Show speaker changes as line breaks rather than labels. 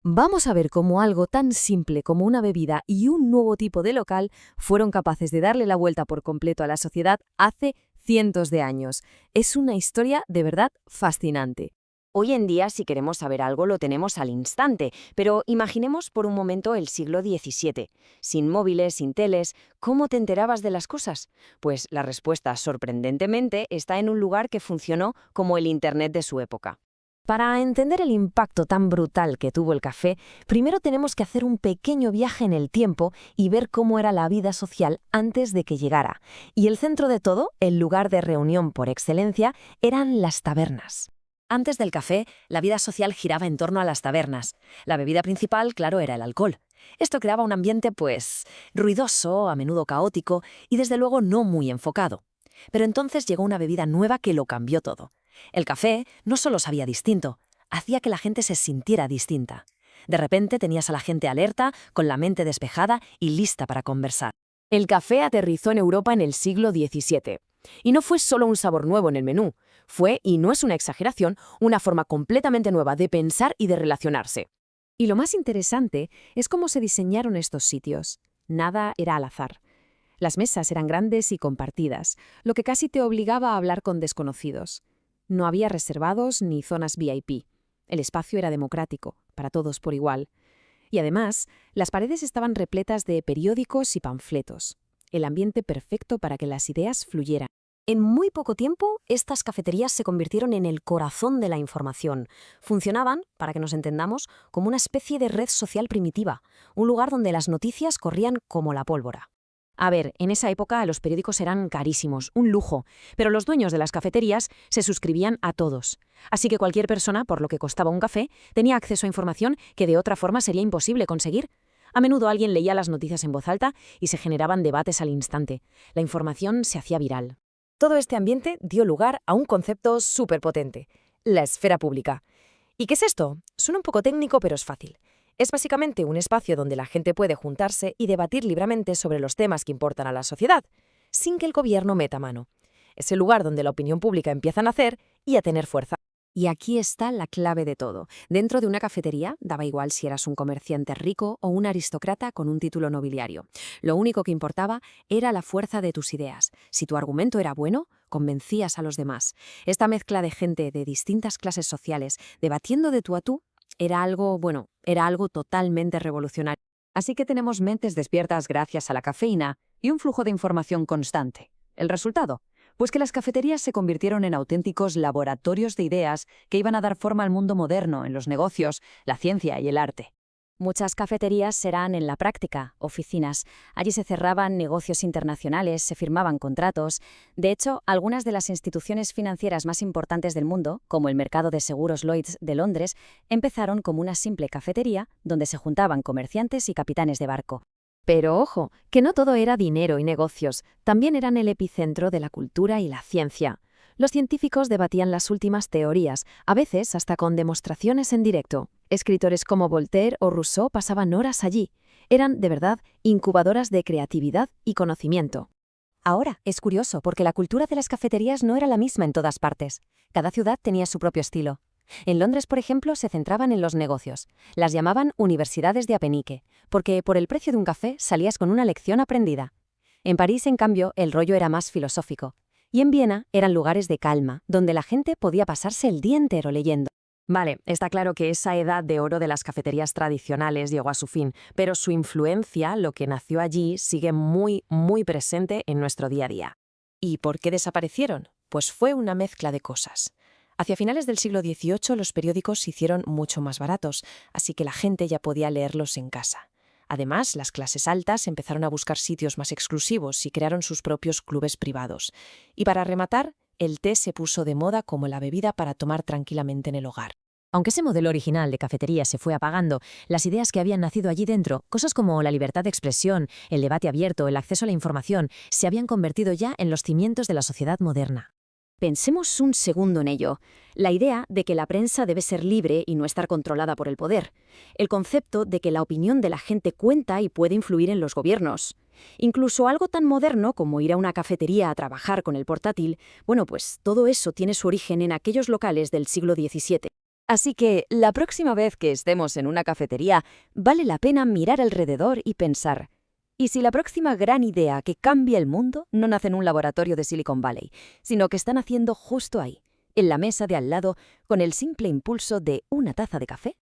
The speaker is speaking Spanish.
Vamos a ver cómo algo tan simple como una bebida y un nuevo tipo de local fueron capaces de darle la vuelta por completo a la sociedad hace cientos de años. Es una historia de verdad fascinante.
Hoy en día, si queremos saber algo, lo tenemos al instante, pero imaginemos por un momento el siglo XVII. Sin móviles, sin teles, ¿cómo te enterabas de las cosas? Pues la respuesta, sorprendentemente, está en un lugar que funcionó como el Internet de su época.
Para entender el impacto tan brutal que tuvo el café, primero tenemos que hacer un pequeño viaje en el tiempo y ver cómo era la vida social antes de que llegara. Y el centro de todo, el lugar de reunión por excelencia, eran las tabernas.
Antes del café, la vida social giraba en torno a las tabernas. La bebida principal, claro, era el alcohol. Esto creaba un ambiente, pues, ruidoso, a menudo caótico y desde luego no muy enfocado. Pero entonces llegó una bebida nueva que lo cambió todo. El café no solo sabía distinto, hacía que la gente se sintiera distinta. De repente tenías a la gente alerta, con la mente despejada y lista para conversar. El café aterrizó en Europa en el siglo XVII. Y no fue solo un sabor nuevo en el menú, fue, y no es una exageración, una forma completamente nueva de pensar y de relacionarse.
Y lo más interesante es cómo se diseñaron estos sitios. Nada era al azar. Las mesas eran grandes y compartidas, lo que casi te obligaba a hablar con desconocidos. No había reservados ni zonas VIP. El espacio era democrático, para todos por igual. Y además, las paredes estaban repletas de periódicos y panfletos. El ambiente perfecto para que las ideas fluyeran.
En muy poco tiempo, estas cafeterías se convirtieron en el corazón de la información. Funcionaban, para que nos entendamos, como una especie de red social primitiva, un lugar donde las noticias corrían como la pólvora. A ver, en esa época los periódicos eran carísimos, un lujo, pero los dueños de las cafeterías se suscribían a todos. Así que cualquier persona, por lo que costaba un café, tenía acceso a información que de otra forma sería imposible conseguir. A menudo alguien leía las noticias en voz alta y se generaban debates al instante. La información se hacía viral. Todo este ambiente dio lugar a un concepto súper potente, la esfera pública. ¿Y qué es esto? Suena un poco técnico, pero es fácil. Es básicamente un espacio donde la gente puede juntarse y debatir libremente sobre los temas que importan a la sociedad, sin que el gobierno meta mano. Es el lugar donde la opinión pública empieza a nacer y a tener fuerza. Y aquí está la clave de todo. Dentro de una cafetería, daba igual si eras un comerciante rico o un aristócrata con un título nobiliario. Lo único que importaba era la fuerza de tus ideas. Si tu argumento era bueno, convencías a los demás. Esta mezcla de gente de distintas clases sociales, debatiendo de tú a tú, era algo totalmente revolucionario.
Así que tenemos mentes despiertas gracias a la cafeína y un flujo de información constante. ¿El resultado? Pues que las cafeterías se convirtieron en auténticos laboratorios de ideas que iban a dar forma al mundo moderno, en los negocios, la ciencia y el arte.
Muchas cafeterías serán en la práctica, oficinas. Allí se cerraban negocios internacionales, se firmaban contratos. De hecho, algunas de las instituciones financieras más importantes del mundo, como el mercado de seguros Lloyds de Londres, empezaron como una simple cafetería donde se juntaban comerciantes y capitanes de barco.
Pero ojo, que no todo era dinero y negocios, también eran el epicentro de la cultura y la ciencia. Los científicos debatían las últimas teorías, a veces hasta con demostraciones en directo. Escritores como Voltaire o Rousseau pasaban horas allí. Eran, de verdad, incubadoras de creatividad y conocimiento.
Ahora, es curioso porque la cultura de las cafeterías no era la misma en todas partes. Cada ciudad tenía su propio estilo. En Londres, por ejemplo, se centraban en los negocios. Las llamaban universidades de apenique, porque por el precio de un café salías con una lección aprendida. En París, en cambio, el rollo era más filosófico. Y en Viena eran lugares de calma, donde la gente podía pasarse el día entero leyendo. Vale, está claro que esa edad de oro de las cafeterías tradicionales llegó a su fin, pero su influencia, lo que nació allí, sigue muy, muy presente en nuestro día a día. ¿Y por qué desaparecieron? Pues fue una mezcla de cosas. Hacia finales del siglo XVIII los periódicos se hicieron mucho más baratos, así que la gente ya podía leerlos en casa. Además, las clases altas empezaron a buscar sitios más exclusivos y crearon sus propios clubes privados. Y para rematar, el té se puso de moda como la bebida para tomar tranquilamente en el hogar.
Aunque ese modelo original de cafetería se fue apagando, las ideas que habían nacido allí dentro, cosas como la libertad de expresión, el debate abierto, el acceso a la información, se habían convertido ya en los cimientos de la sociedad moderna.
Pensemos un segundo en ello. La idea de que la prensa debe ser libre y no estar controlada por el poder. El concepto de que la opinión de la gente cuenta y puede influir en los gobiernos. Incluso algo tan moderno como ir a una cafetería a trabajar con el portátil, bueno, pues todo eso tiene su origen en aquellos locales del siglo XVII. Así que la próxima vez que estemos en una cafetería, vale la pena mirar alrededor y pensar, ¿y si la próxima gran idea que cambie el mundo no nace en un laboratorio de Silicon Valley, sino que están haciendo justo ahí, en la mesa de al lado, con el simple impulso de una taza de café?